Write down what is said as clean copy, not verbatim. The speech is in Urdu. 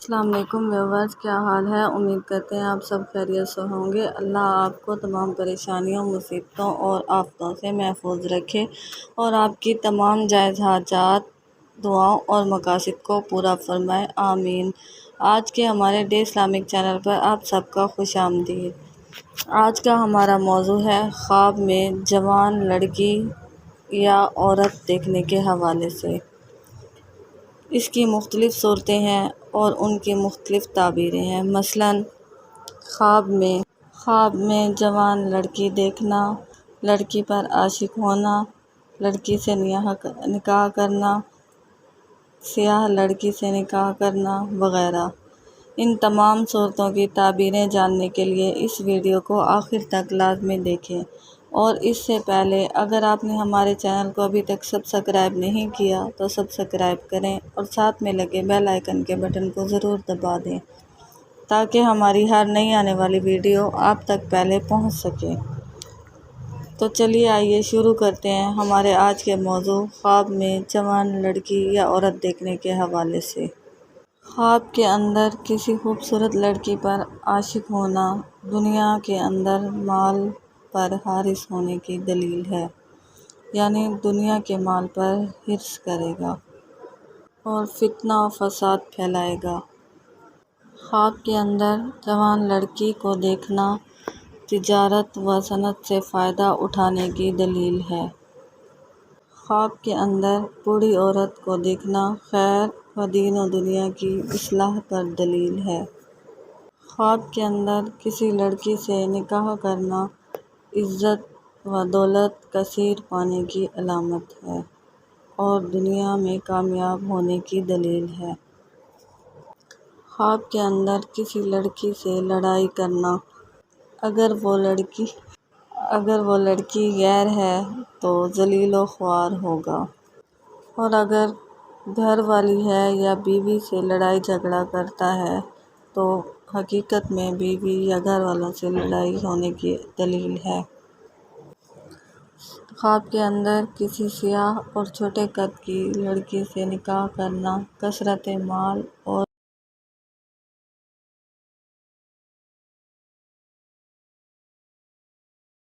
السلام علیکم ویورز، کیا حال ہے؟ امید کرتے ہیں آپ سب خیریت سے ہوں گے۔ اللہ آپ کو تمام پریشانیوں، مصیبتوں اور آفتوں سے محفوظ رکھے اور آپ کی تمام جائز حاجات، دعاؤں اور مقاصد کو پورا فرمائے، آمین۔ آج کے ہمارے ڈے اسلامک چینل پر آپ سب کا خوش آمدید۔ آج کا ہمارا موضوع ہے خواب میں جوان لڑکی یا عورت دیکھنے کے حوالے سے۔ اس کی مختلف صورتیں ہیں اور ان کی مختلف تعبیریں ہیں۔ مثلاً خواب میں جوان لڑکی دیکھنا، لڑکی پر عاشق ہونا، لڑکی سے نکاح کرنا، سیاہ لڑکی سے نکاح کرنا وغیرہ۔ ان تمام صورتوں کی تعبیریں جاننے کے لیے اس ویڈیو کو آخر تک لازمی دیکھیں، اور اس سے پہلے اگر آپ نے ہمارے چینل کو ابھی تک سبسکرائب نہیں کیا تو سبسکرائب کریں اور ساتھ میں لگے بیل آئیکن کے بٹن کو ضرور دبا دیں تاکہ ہماری ہر نئی آنے والی ویڈیو آپ تک پہلے پہنچ سکے۔ تو چلیے آئیے شروع کرتے ہیں ہمارے آج کے موضوع خواب میں جوان لڑکی یا عورت دیکھنے کے حوالے سے۔ خواب کے اندر کسی خوبصورت لڑکی پر عاشق ہونا دنیا کے اندر مال پر حارث ہونے کی دلیل ہے، یعنی دنیا کے مال پر حرص کرے گا اور فتنہ و فساد پھیلائے گا۔ خواب کے اندر جوان لڑکی کو دیکھنا تجارت و صنعت سے فائدہ اٹھانے کی دلیل ہے۔ خواب کے اندر بوڑھی عورت کو دیکھنا خیر و دین و دنیا کی اصلاح پر دلیل ہے۔ خواب کے اندر کسی لڑکی سے نکاح کرنا عزت و دولت کثیر پانے کی علامت ہے اور دنیا میں کامیاب ہونے کی دلیل ہے۔ خواب کے اندر کسی لڑکی سے لڑائی کرنا، اگر وہ لڑکی غیر ہے تو ذلیل و خوار ہوگا، اور اگر گھر والی ہے یا بیوی سے لڑائی جھگڑا کرتا ہے تو حقیقت میں بیوی یا گھر والوں سے لڑائی ہونے کی دلیل ہے۔ خواب کے اندر کسی سیاہ اور چھوٹے قد کی لڑکی سے نکاح کرنا کثرت مال اور